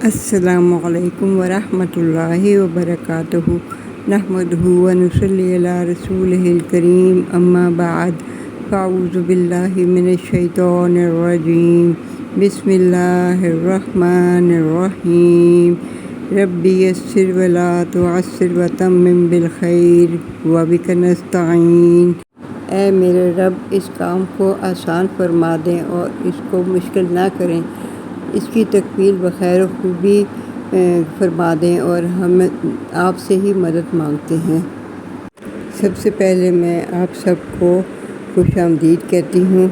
السلام علیکم ورحمۃ اللہ وبرکاتہ نحمدہ ونصلی علی رسولہ الکریم اما بعد فاعوذ باللہ من الشیطان الرجیم بسم اللہ الرحمن الرحیم ربی یسر ولا تعسر وتمم بالخیر وبک نستعین۔ اے میرے رب، اس کام کو آسان فرما دیں اور اس کو مشکل نہ کریں، اس کی تکمیل بخیر و خوبی فرما دیں، اور ہم آپ سے ہی مدد مانگتے ہیں۔ سب سے پہلے میں آپ سب کو خوش آمدید کہتی ہوں۔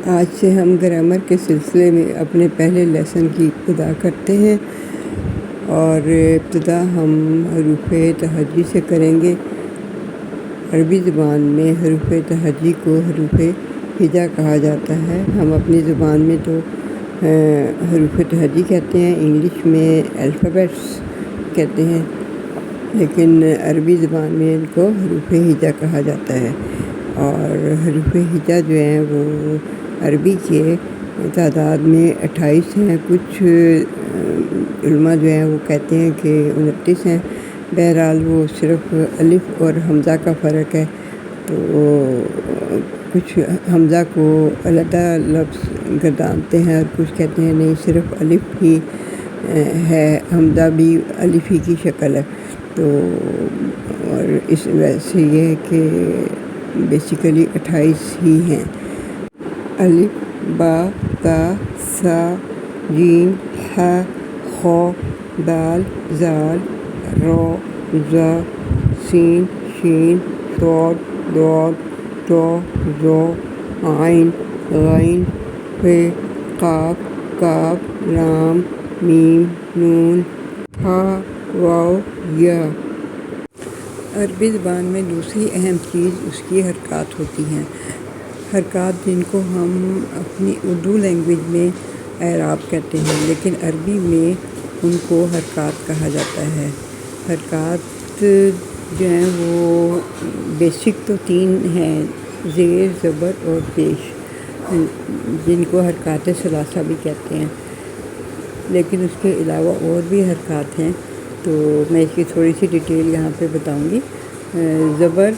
آج سے ہم گرامر کے سلسلے میں اپنے پہلے لیسن کی ابتدا کرتے ہیں، اور ابتدا ہم حروف تہجی سے کریں گے۔ عربی زبان میں حروف تہجی کو حروف ہجا کہا جاتا ہے۔ ہم اپنی زبان میں تو حروف تہجی کہتے ہیں، انگلش میں الفابیٹس کہتے ہیں، لیکن عربی زبان میں ان کو حروف ہجا کہا جاتا ہے۔ اور حروف ہجا جو ہیں وہ عربی کے تعداد میں 28 ہیں۔ کچھ علماء جو ہیں وہ کہتے ہیں کہ 29 ہیں۔ بہرحال وہ صرف الف اور حمزہ کا فرق ہے، تو کچھ حمزہ کو علیحدہ لفظ گردانتے ہیں، اور کچھ کہتے ہیں نہیں، صرف الف ہی ہے، حمزہ بھی الف ہی کی شکل ہے۔ تو اور اس وجہ سے یہ ہے کہ بیسیکلی 28 ہی ہیں۔ الف، با، تا، سا، جیم، ح، خ، دال، ذال، را، زا، سین، شین، صاد، ضاد، طا، ظا، عین، غین، ف، قاف، کاف، لام، میم، نون، ہا، واو، یا۔ عربی زبان میں دوسری اہم چیز اس کی حرکات ہوتی ہیں۔ حرکات جن کو ہم اپنی اردو لینگویج میں اعراب کہتے ہیں، لیکن عربی میں ان کو حرکات کہا جاتا ہے۔ حرکات جو ہیں وہ بیسک تو 3 ہیں، زیر، زبر اور پیش، جن کو حرکات ثلاثہ بھی کہتے ہیں، لیکن اس کے علاوہ اور بھی حرکات ہیں، تو میں اس کی تھوڑی سی ڈیٹیل یہاں پہ بتاؤں گی۔ زبر،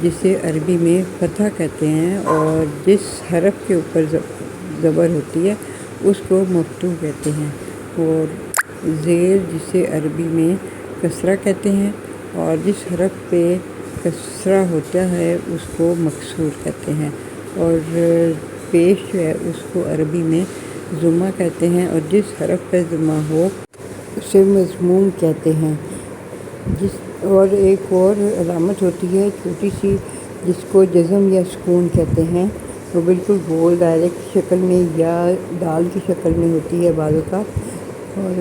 جسے عربی میں فتحہ کہتے ہیں، اور جس حرف کے اوپر زبر ہوتی ہے اس کو مفتوح کہتے ہیں۔ اور زیر، جسے عربی میں کسرہ کہتے ہیں، اور جس حرف پہ کسرہ ہوتا ہے اس کو مکسور کہتے ہیں۔ اور پیش جو ہے اس کو عربی میں ضمہ کہتے ہیں، اور جس حرف پہ ضمہ ہو اسے مضموم کہتے ہیں۔ اور ایک اور علامت ہوتی ہے چھوٹی سی، جس کو جزم یا سکون کہتے ہیں۔ وہ بالکل گول دائرے کی شکل میں یا دال کی شکل میں ہوتی ہے بعض اوقات، اور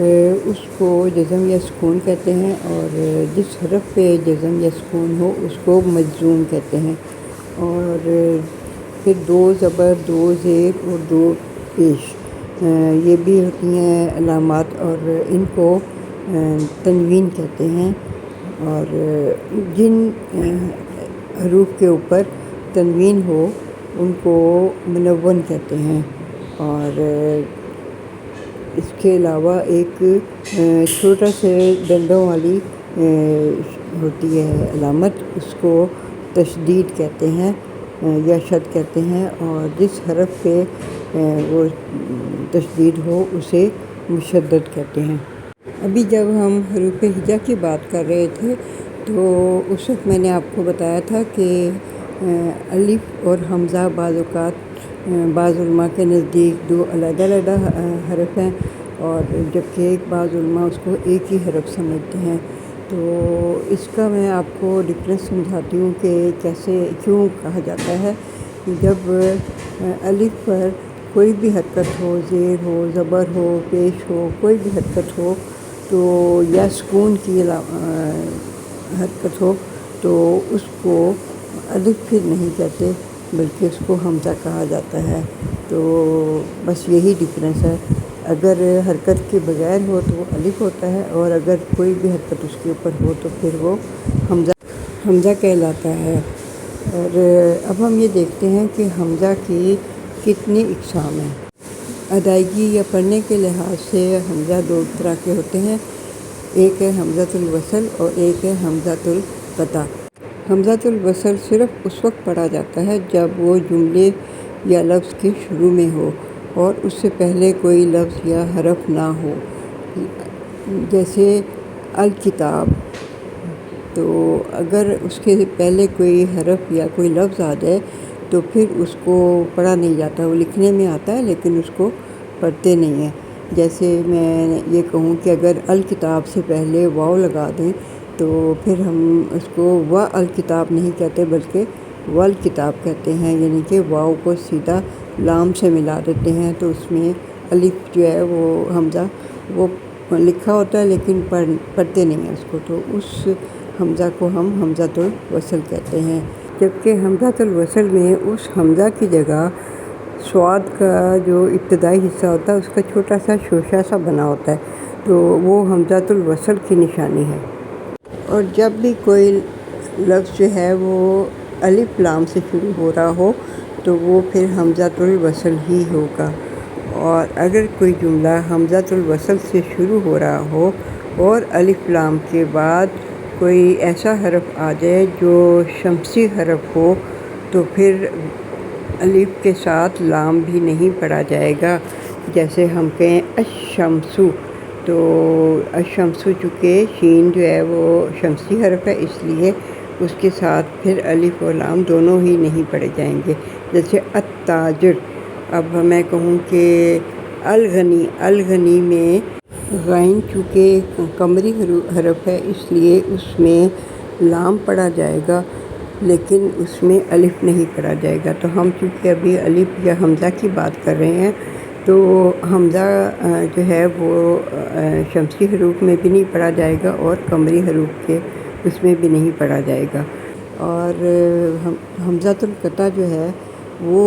اس کو جزم یا سکون کہتے ہیں، اور جس حرف پہ جزم یا سکون ہو اس کو مجزوم کہتے ہیں۔ اور پھر 2 زبر، 2 زیر اور 2 پیش، یہ بھی ہوتی ہیں علامات، اور ان کو تنوین کہتے ہیں۔ اور جن حروف کے اوپر تنوین ہو ان کو منون کہتے ہیں۔ اور اس کے علاوہ ایک چھوٹا سے ڈنڈوں والی ہوتی ہے علامت، اس کو تشدید کہتے ہیں یا شد کہتے ہیں، اور جس حرف پہ وہ تشدید ہو اسے مشدد کہتے ہیں۔ ابھی جب ہم حروف ہجا کی بات کر رہے تھے تو اس وقت میں نے آپ کو بتایا تھا کہ الف اور حمزہ بعض اوقات بعض علماء کے نزدیک 2 علیحدہ حرف ہیں، اور جبکہ بعض علماء اس کو ایک ہی حرف سمجھتے ہیں۔ تو اس کا میں آپ کو ڈفرینس سمجھاتی ہوں کہ کیوں کہا جاتا ہے۔ جب الف پر کوئی بھی حرکت ہو، زیر ہو، زبر ہو، پیش ہو، کوئی بھی حرکت ہو، تو یا سکون کی حرکت ہو، تو اس کو الف پھر نہیں کہتے بلکہ اس کو حمزہ کہا جاتا ہے۔ تو بس یہی ڈفرینس ہے، اگر حرکت کے بغیر ہو تو وہ الف ہوتا ہے، اور اگر کوئی بھی حرکت اس کے اوپر ہو تو پھر وہ حمزہ کہلاتا ہے۔ اور اب ہم یہ دیکھتے ہیں کہ حمزہ کی کتنی اقسام ہیں۔ ادائیگی یا پڑھنے کے لحاظ سے حمزہ دو طرح کے ہوتے ہیں، ایک ہے حمزۃ الوصل اور ایک ہے حمزۃ القطع۔ حمزۃ الوصل صرف اس وقت پڑھا جاتا ہے جب وہ جملے یا لفظ کے شروع میں ہو اور اس سے پہلے کوئی لفظ یا حرف نہ ہو، جیسے الکتاب۔ تو اگر اس کے پہلے کوئی حرف یا کوئی لفظ آ جائے تو پھر اس کو پڑھا نہیں جاتا، وہ لکھنے میں آتا ہے لیکن اس کو پڑھتے نہیں ہیں۔ جیسے میں یہ کہوں کہ اگر الکتاب سے پہلے واو لگا دیں تو پھر ہم اس کو و الکتاب نہیں کہتے بلکہ والکتاب کہتے ہیں، یعنی کہ واو کو سیدھا لام سے ملا دیتے ہیں، تو اس میں الف جو ہے وہ حمزہ وہ لکھا ہوتا ہے لیکن پڑھتے نہیں ہیں اس کو، تو اس حمزہ کو ہم حمزۃ الوصل کہتے ہیں۔ جبکہ حمزۃ الوصل میں اس حمزہ کی جگہ صاد کا جو ابتدائی حصہ ہوتا ہے اس کا چھوٹا سا شوشہ سا بنا ہوتا ہے، تو وہ حمزۃ الوصل کی نشانی ہے۔ اور جب بھی کوئی لفظ جو ہے وہ الف لام سے شروع ہو رہا ہو تو وہ پھر حمزۃ الوصل ہی ہوگا، اور اگر کوئی جملہ حمزۃ الوصل سے شروع ہو رہا ہو اور الف لام کے بعد کوئی ایسا حرف آ جائے جو شمسی حرف ہو تو پھر الف کے ساتھ لام بھی نہیں پڑھا جائے گا۔ جیسے ہم کہیں الشمسو، تو الشمسو چونکہ شین جو ہے وہ شمسی حرف ہے، اس لیے اس کے ساتھ پھر الف و لام دونوں ہی نہیں پڑھے جائیں گے۔ جیسے التاجر، اب میں کہوں کہ الغنی، الغنی میں غین چونکہ قمری حرف ہے اس لیے اس میں لام پڑھا جائے گا لیکن اس میں الف نہیں پڑھا جائے گا۔ تو ہم چونکہ ابھی الف یا حمزہ کی بات کر رہے ہیں تو حمزہ جو ہے وہ شمسی حروف میں بھی نہیں پڑھا جائے گا اور قمری حروف کے اس میں بھی نہیں پڑھا جائے گا۔ اور حمزۃ القطع جو ہے وہ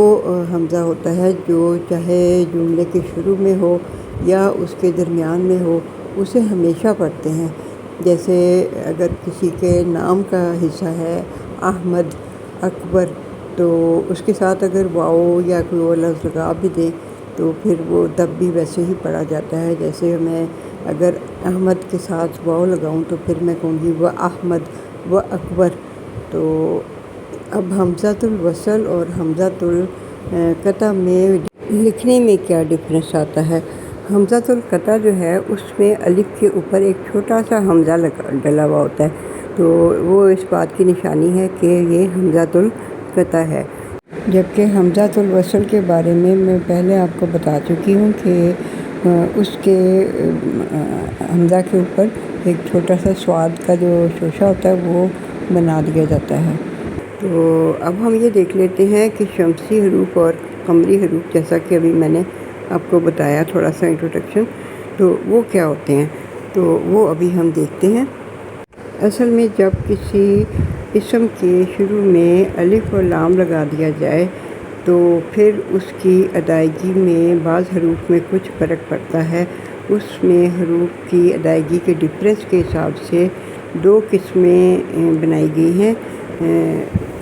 حمزہ ہوتا ہے جو چاہے جملے کے شروع میں ہو یا اس کے درمیان میں ہو، اسے ہمیشہ پڑھتے ہیں۔ جیسے اگر کسی کے نام کا حصہ ہے احمد، اکبر، تو اس کے ساتھ اگر واو یا کوئی اور لفظ لگا بھی دیں تو پھر وہ تب بھی ویسے ہی پڑھا جاتا ہے۔ جیسے میں اگر احمد کے ساتھ واو لگاؤں تو پھر میں کہوں گی و احمد و اکبر۔ تو اب حمزۃ الوصل اور حمزۃ القطع میں لکھنے میں کیا ڈفرینس آتا ہے؟ حمزۃ القطع جو ہے اس میں الف کے اوپر ایک چھوٹا سا حمزہ ڈلا ہوا ہوتا ہے، تو وہ اس بات کی نشانی ہے کہ یہ حمزۃ القطع ہے۔ جبکہ حمزۃ الوصل کے بارے میں پہلے آپ کو بتا چکی ہوں کہ اس کے حمزہ کے اوپر ایک چھوٹا سا صاد کا جو شوشہ ہوتا ہے وہ بنا دیا جاتا ہے۔ تو اب ہم یہ دیکھ لیتے ہیں کہ شمسی حروف اور قمری حروف، جیسا کہ ابھی میں نے آپ کو بتایا تھوڑا سا انٹروڈکشن، تو وہ کیا ہوتے ہیں، تو وہ ابھی ہم دیکھتے ہیں۔ اصل میں جب کسی اسم کے شروع میں الف و لام لگا دیا جائے تو پھر اس کی ادائیگی میں بعض حروف میں کچھ فرق پڑتا ہے۔ اس میں حروف کی ادائیگی کے ڈفرینس کے حساب سے دو قسمیں بنائی گئی ہیں،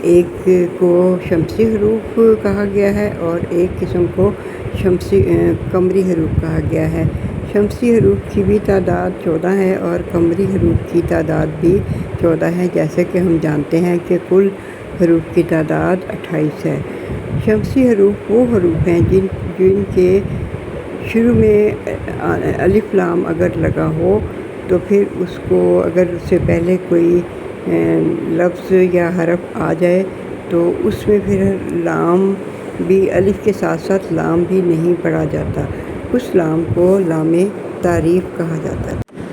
ایک کو شمسی حروف کہا گیا ہے اور ایک قسم کو قمری حروف کہا گیا ہے۔ شمسی حروف کی بھی تعداد 14 ہے اور قمری حروف کی تعداد بھی 14 ہے، جیسے کہ ہم جانتے ہیں کہ کل حروف کی تعداد 28 ہے۔ شمسی حروف وہ حروف ہیں جن کے شروع میں الف لام اگر لگا ہو تو پھر اس کو اگر اس سے پہلے کوئی لفظ یا حرف آ جائے تو اس میں پھر لام بھی الف کے ساتھ ساتھ لام بھی نہیں پڑھا جاتا، اس لام کو لام تعریف کہا جاتا ہے۔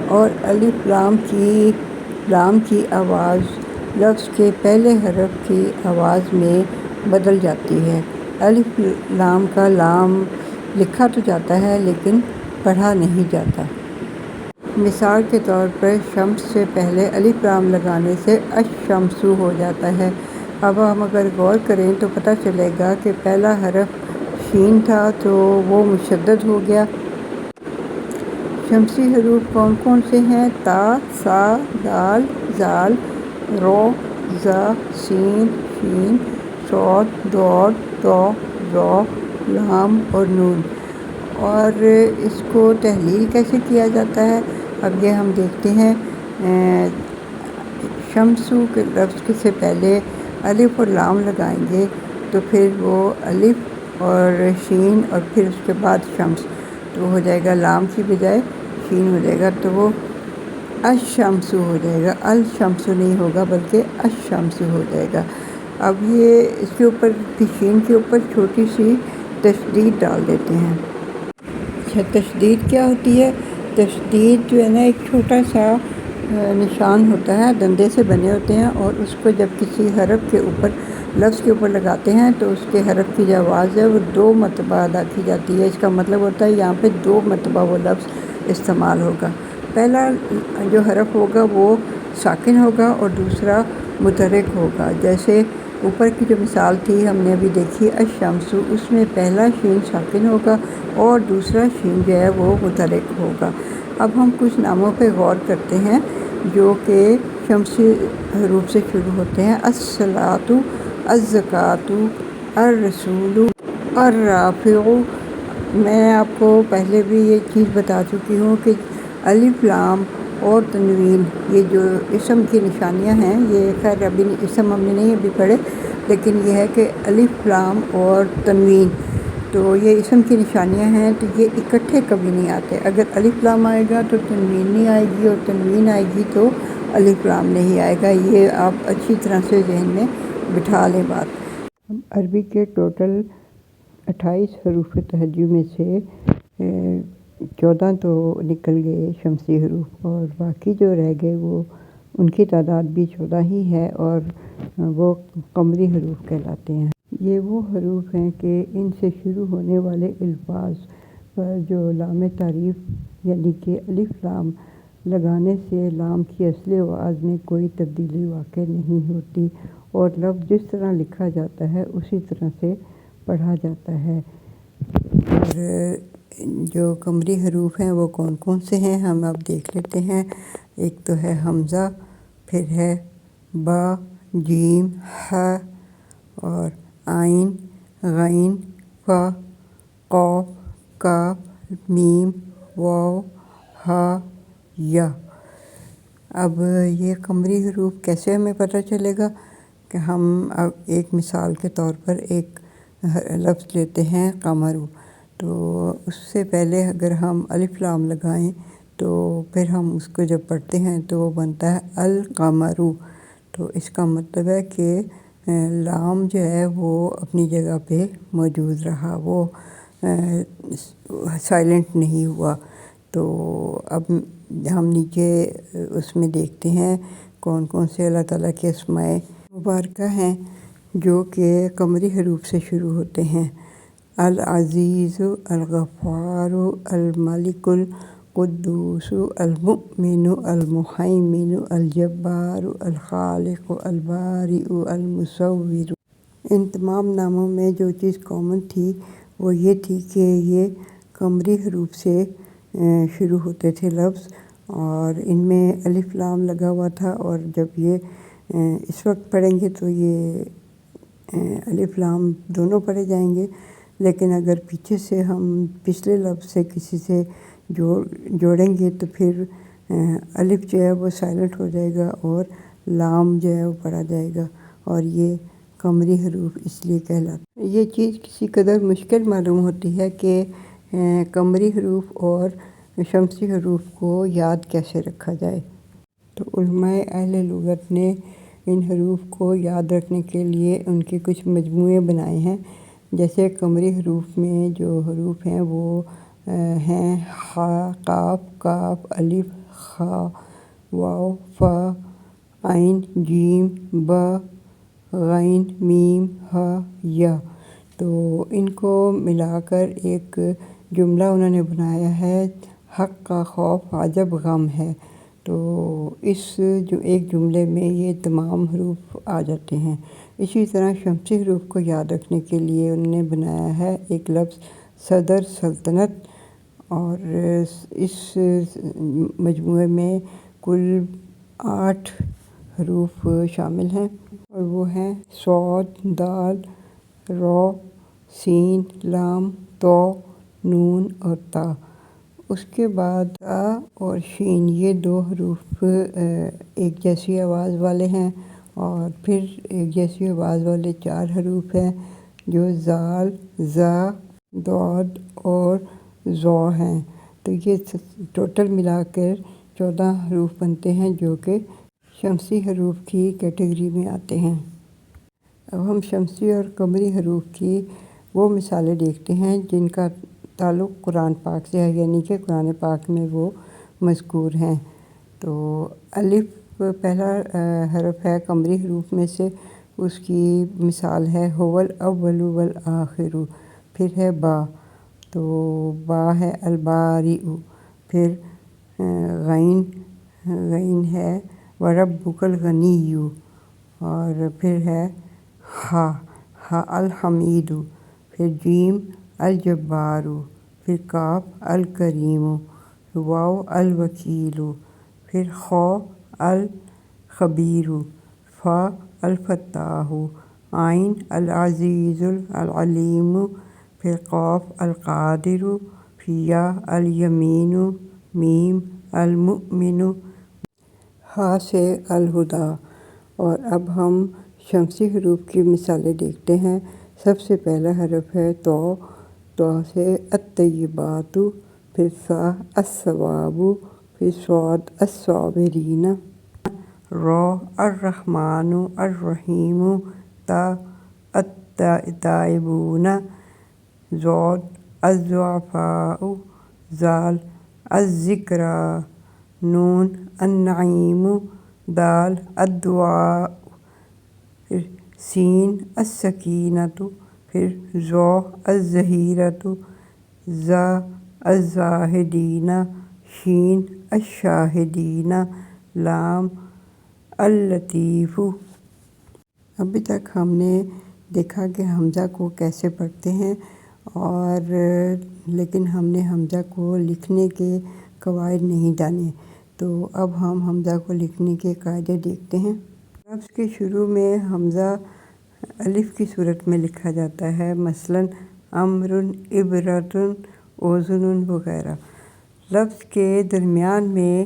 اور الف لام کی آواز لفظ کے پہلے حرف کی آواز میں بدل جاتی ہے۔ الف لام کا لام لکھا تو جاتا ہے لیکن پڑھا نہیں جاتا۔ مثال کے طور پر شمس سے پہلے الف لام لگانے سے الشمسو ہو جاتا ہے۔ اب ہم اگر غور کریں تو پتہ چلے گا کہ پہلا حرف شین تھا تو وہ مشدد ہو گیا۔ شمسی حروف کون کون سے ہیں؟ تا، سا، دال، زال، رو، زا، سین، شین، صاد، ضاد، طاء، ظا، لام اور نون۔ اور اس کو تحلیل کیسے کیا جاتا ہے اب یہ ہم دیکھتے ہیں۔ شمسو کے لفظ سے پہلے الف اور لام لگائیں گے تو پھر وہ الف اور شین اور پھر اس کے بعد شمس، تو ہو جائے گا لام کی بجائے شین ہو جائے گا، تو وہ الشمس ہو جائے گا، الشمس نہیں ہوگا بلکہ الشمس ہو جائے گا۔ اب یہ اس کے اوپر شین کے اوپر چھوٹی سی تشدید ڈال دیتے ہیں۔ اچھا، تشدید کیا ہوتی ہے؟ تشدید جو ہے نا ایک چھوٹا سا نشان ہوتا ہے، دندے سے بنے ہوتے ہیں، اور اس کو جب کسی حرف کے اوپر لفظ کے اوپر لگاتے ہیں تو اس کے حرف کی جو آواز ہے وہ 2 مرتبہ ادا کی جاتی ہے۔ اس کا مطلب ہوتا ہے یہاں پہ 2 مرتبہ وہ لفظ استعمال ہوگا۔ پہلا جو حرف ہوگا وہ ساکن ہوگا اور دوسرا متحرک ہوگا۔ جیسے اوپر کی جو مثال تھی ہم نے ابھی دیکھی الشمس، اس میں پہلا شین ساکن ہوگا اور دوسرا شین جو ہے وہ متحرک ہوگا۔ اب ہم کچھ ناموں پہ غور کرتے ہیں جو کہ شمسی حروف سے شروع ہوتے ہیں۔ الصلاۃ، الزکوٰۃ، الرسول، الرافع۔ میں آپ کو پہلے بھی یہ چیز بتا چکی ہوں کہ الف، لام اور تنوین یہ جو اسم کی نشانیاں ہیں، یہ خیر ابھی اسم ہم نے نہیں ابھی پڑھے، لیکن یہ ہے کہ الف، لام اور تنوین تو یہ اسم کی نشانیاں ہیں، تو یہ اکٹھے کبھی نہیں آتے۔ اگر الف لام آئے گا تو تنوین نہیں آئے گی، اور تنوین آئے گی تو الف لام نہیں آئے گا۔ یہ آپ اچھی طرح سے ذہن میں بٹھا لیں بات۔ عربی کے ٹوٹل 28 حروف تہجی میں سے 14 تو نکل گئے شمسی حروف، اور باقی جو رہ گئے وہ ان کی تعداد بھی 14 ہی ہے، اور وہ قمری حروف کہلاتے ہیں۔ یہ وہ حروف ہیں کہ ان سے شروع ہونے والے الفاظ پر جو لام تعریف یعنی کہ الف لام لگانے سے لام کی اصلی آواز میں کوئی تبدیلی واقع نہیں ہوتی، اور لفظ جس طرح لکھا جاتا ہے اسی طرح سے پڑھا جاتا ہے۔ اور جو قمری حروف ہیں وہ کون کون سے ہیں ہم اب دیکھ لیتے ہیں۔ ایک تو ہے حمزہ، پھر ہے با، جیم، ح اور عین، غین، فا، قاف، کاف، میم، واو، ہا، یا۔ اب یہ قمری حروف کیسے ہمیں پتہ چلے گا کہ ہم اب ایک مثال کے طور پر ایک لفظ لیتے ہیں قمرو، تو اس سے پہلے اگر ہم الف لام لگائیں تو پھر ہم اس کو جب پڑھتے ہیں تو وہ بنتا ہے القمرو، تو اس کا مطلب ہے کہ لام جو ہے وہ اپنی جگہ پہ موجود رہا، وہ سائلنٹ نہیں ہوا۔ تو اب ہم نیچے اس میں دیکھتے ہیں کون کون سے اللہ تعالیٰ کے اسماء مبارکہ ہیں جو کہ قمری حروف سے شروع ہوتے ہیں۔ العزیز، الغفار، الملک، القدوس، المؤمن، المہیمن، الجبار، الخالق، البارئ، المصور۔ ان تمام ناموں میں جو چیز کامن تھی وہ یہ تھی کہ یہ قمری حروف سے شروع ہوتے تھے لفظ، اور ان میں الف لام لگا ہوا تھا، اور جب یہ اس وقت پڑھیں گے تو یہ الف لام دونوں پڑھے جائیں گے، لیکن اگر پیچھے سے ہم پچھلے لفظ سے کسی سے جوڑیں گے تو پھر الف جو ہے وہ سائلنٹ ہو جائے گا اور لام جو ہے وہ پڑھا جائے گا، اور یہ قمری حروف اس لیے کہلاتے ہیں۔ یہ چیز کسی قدر مشکل معلوم ہوتی ہے کہ قمری حروف اور شمسی حروف کو یاد کیسے رکھا جائے، تو علماء اہل لغت نے ان حروف کو یاد رکھنے کے لیے ان کے کچھ مجموعے بنائے ہیں۔ جیسے قمری حروف میں جو حروف ہیں وہ ہیں خ، قاف، کاف، الف، خا، واو، فا، عین، جیم، با، غین، میم، ہا، یا۔ تو ان کو ملا کر ایک جملہ انہوں نے بنایا ہے، حق کا خوف عجب غم ہے، تو اس جو ایک جملے میں یہ تمام حروف آ جاتے ہیں۔ اسی طرح شمسی حروف کو یاد رکھنے کے لیے انہوں نے بنایا ہے ایک لفظ صدر سلطنت، اور اس مجموعے میں کل 8 حروف شامل ہیں، اور وہ ہیں صاد، دال، را، سین، لام، طا، نون اور تا۔ اس کے بعد تا اور شین یہ دو حروف ایک جیسی آواز والے ہیں، اور پھر ایک جیسی آواز والے 4 حروف ہیں جو زال، زا، ضاد اور ظا ہیں۔ تو یہ ٹوٹل ملا کر 14 حروف بنتے ہیں جو کہ شمسی حروف کی کیٹیگری میں آتے ہیں۔ اب ہم شمسی اور قمری حروف کی وہ مثالیں دیکھتے ہیں جن کا تعلق قرآن پاک سے ہے، یعنی کہ قرآن پاک میں وہ مذکور ہیں۔ تو الف پہلا حرف ہے قمری حروف میں سے، اس کی مثال ہے هو الاول والآخر۔ پھر ہے با، تو با ہے البارئ۔ پھر غین ہے وربک الغنی، اور پھر ہے ہا الحمید۔ پھر جیم الجبار۔ پھر کاف الکریم۔ واو الوکیل۔ پھر خا الخبیر۔ فا الفتاح۔ عین العزیز العلیم۔ پھر قاف القادر۔ پھر یا الیمین۔ میم المؤمن۔ ہا سے الہدیٰ۔ اور اب ہم شمسی حروف کی مثالیں دیکھتے ہیں۔ سب سے پہلا حرف ہے تو، تو سے الطیبات۔ پھر ثا الثواب۔ پھر صاد الصابرین۔ را الرحمن الرحیم۔ تا التائبون۔ ضاد الضعفاء۔ زال الذکریٰ۔ نون النعیم۔ دال الدعاء۔ پھر سین السکینۃ۔ پھر ظا الظہیرۃ۔ زا الزاہدین۔ شین الشاہدین۔ لام اللطیف۔ ابھی تک ہم نے دیکھا کہ حمزہ کو کیسے پڑھتے ہیں، اور لیکن ہم نے حمزہ کو لکھنے کے قواعد نہیں جانے۔ تو اب ہم حمزہ کو لکھنے کے قاعدے دیکھتے ہیں۔ لفظ کے شروع میں حمزہ الف کی صورت میں لکھا جاتا ہے، مثلاً امر، عبرۃ، اذن وغیرہ۔ لفظ کے درمیان میں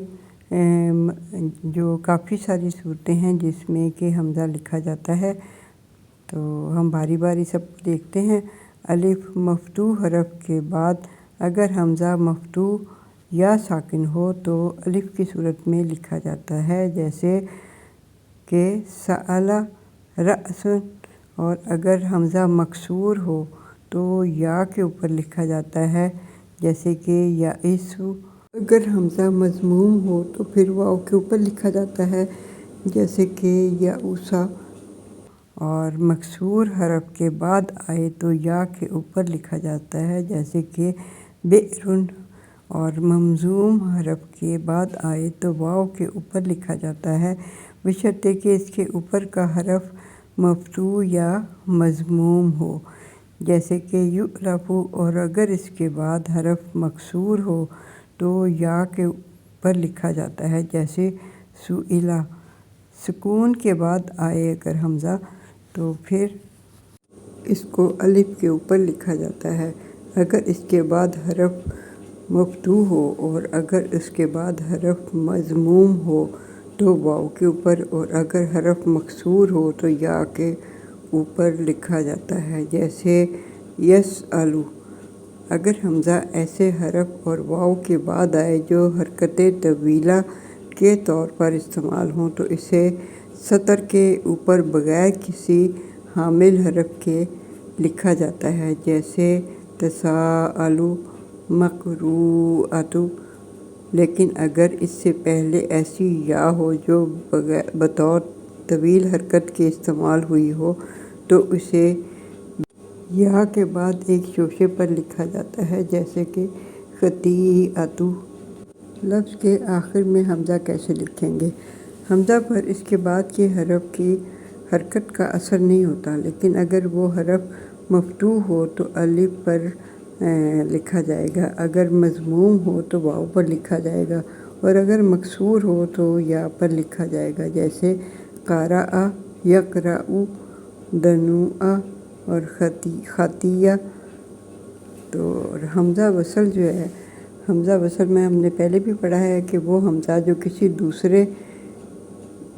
جو کافی ساری صورتیں ہیں جس میں کہ حمزہ لکھا جاتا ہے، تو ہم باری باری سب کو دیکھتے ہیں۔ الف مفتوح حرف کے بعد اگر حمزہ مفتوح یا ساکن ہو تو الف کی صورت میں لکھا جاتا ہے، جیسے کہ سأل رأس۔ اور اگر حمزہ مکسور ہو تو یا کے اوپر لکھا جاتا ہے، جیسے کہ یائس۔ اگر حمزہ مضموم ہو تو پھر واو کے اوپر لکھا جاتا ہے، جیسے کہ یعوسا۔ اور مکسور حرف کے بعد آئے تو یا کے اوپر لکھا جاتا ہے، جیسے کہ بئر۔ اور ممزوم حرف کے بعد آئے تو واو کے اوپر لکھا جاتا ہے، بشرطیکہ کہ اس کے اوپر کا حرف مفتوح یا مضموم ہو، جیسے کہ یعرف۔ اور اگر اس کے بعد حرف مکسور ہو تو یا کے اوپر لکھا جاتا ہے، جیسے سئلا۔ سکون کے بعد آئے اگر حمزہ تو پھر اس کو الف کے اوپر لکھا جاتا ہے اگر اس کے بعد حرف مفتوح ہو، اور اگر اس کے بعد حرف مضموم ہو تو واو کے اوپر، اور اگر حرف مکسور ہو تو یا کے اوپر لکھا جاتا ہے، جیسے یسأل۔ اگر حمزہ ایسے حرف اور واو کے بعد آئے جو حرکت طویلہ کے طور پر استعمال ہوں تو اسے سطر کے اوپر بغیر کسی حامل حرف کے لکھا جاتا ہے، جیسے تساءل، مقروءۃ۔ لیکن اگر اس سے پہلے ایسی یا ہو جو بطور طویل حرکت کے استعمال ہوئی ہو تو اسے یا کے بعد ایک شوشے پر لکھا جاتا ہے، جیسے کہ خطیئۃ۔ لفظ کے آخر میں حمزہ کیسے لکھیں گے؟ حمزہ پر اس کے بعد کے حرف کی حرکت کا اثر نہیں ہوتا، لیکن اگر وہ حرف مفتوح ہو تو الف پر لکھا جائے گا، اگر مضموم ہو تو واو پر لکھا جائے گا، اور اگر مکسور ہو تو یا پر لکھا جائے گا، جیسے قرأ، یقرأ، دنوء اور خطیہ۔ تو حمزہ وصل جو ہے، حمزہ وصل میں ہم نے پہلے بھی پڑھا ہے کہ وہ حمزہ جو کسی دوسرے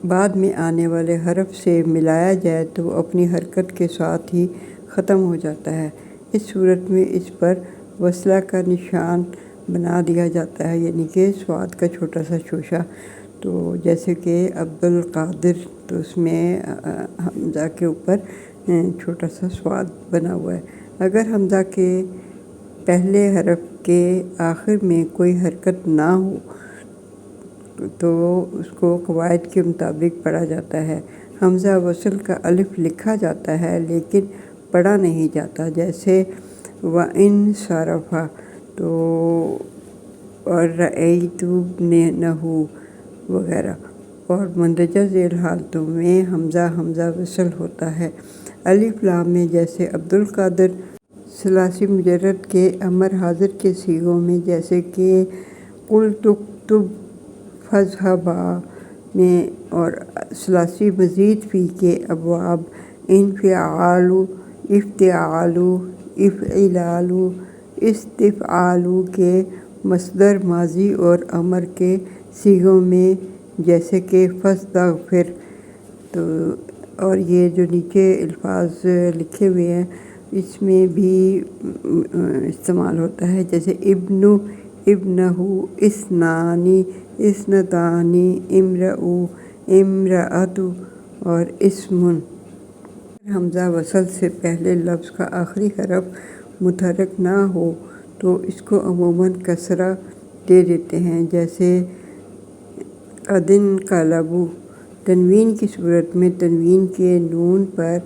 بعد میں آنے والے حرف سے ملایا جائے تو وہ اپنی حرکت کے ساتھ ہی ختم ہو جاتا ہے۔ اس صورت میں اس پر وصلہ کا نشان بنا دیا جاتا ہے، یعنی کہ صاد کا چھوٹا سا شوشہ۔ تو جیسے کہ عبد القادر، تو اس میں حمزہ کے اوپر چھوٹا سا صاد بنا ہوا ہے۔ اگر حمزہ کے پہلے حرف کے آخر میں کوئی حرکت نہ ہو تو اس کو قواعد کے مطابق پڑھا جاتا ہے۔ حمزہ وصل کا الف لکھا جاتا ہے لیکن پڑھا نہیں جاتا، جیسے وَإِن صَرَفَ تو اور رَأَيْتُمْ وغیرہ، اور مندرجہ ذیل حالتوں میں حمزہ وصل ہوتا ہے۔ الف لام میں جیسے عبد القادر، ثلاثی مجرد کے امر حاضر کے صیغوں میں جیسے کہ قُلْتُ اکْتُبْ فَاذْهَبَا میں، اور ثلاثی مزید فی کے ابواب انفعال، افتعال، افعلال، استفعال کے مصدر ماضی اور امر کے صیغوں میں جیسے کہ فاستغفر۔ تو اور یہ جو نیچے الفاظ لکھے ہوئے ہیں اس میں بھی استعمال ہوتا ہے، جیسے ابن، ابنہ، اثنان، اثنتان، امرؤ، امرأۃ اور اسم۔ حمزہ وصل سے پہلے لفظ کا آخری حرف متحرک نہ ہو تو اس کو عموماً کسرہ دے دیتے ہیں، جیسے قد انقلبوا۔ تنوین کی صورت میں تنوین کے نون پر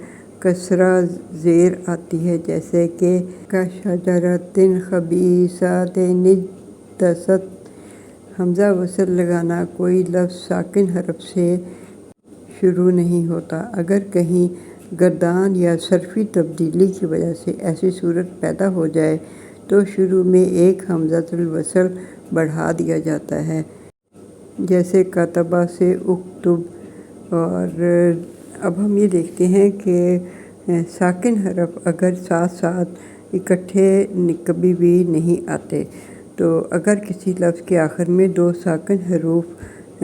کسرہ زیر آتی ہے، جیسے کہ کشجرۃ خبیثۃ اجتثت۔ حمزہ وصل لگانا کوئی لفظ ساکن حرف سے شروع نہیں ہوتا۔ اگر کہیں گردان یا صرفی تبدیلی کی وجہ سے ایسی صورت پیدا ہو جائے تو شروع میں ایک حمزۃ الوصل بڑھا دیا جاتا ہے، جیسے کتبہ سے اکتب۔ اور اب ہم یہ دیکھتے ہیں کہ ساکن حرف اگر ساتھ ساتھ اکٹھے کبھی بھی نہیں آتے، تو اگر کسی لفظ کے آخر میں دو ساکن حروف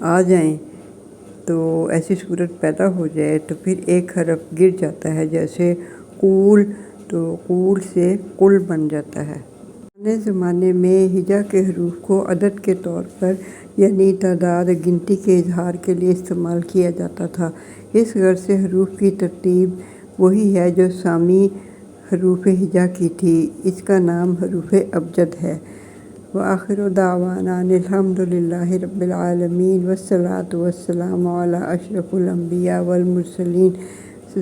آ جائیں تو ایسی صورت پیدا ہو جائے تو پھر ایک حرف گر جاتا ہے، جیسے قول، تو قول سے قل بن جاتا ہے۔ پرانے زمانے میں ہجا کے حروف کو عدد کے طور پر، یعنی تعداد گنتی کے اظہار کے لیے استعمال کیا جاتا تھا۔ اس غرض سے حروف کی ترتیب وہی ہے جو سامی حروف ہجا کی تھی، اس کا نام حروف ابجد ہے۔ وآخر دعوانا ان الحمد للہ رب العالمین والصلاۃ والسلام علی اشرف الانبیاء والمرسلین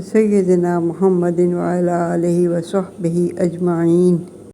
سیدنا محمد وعلی آلہ وصحبہ اجمعین۔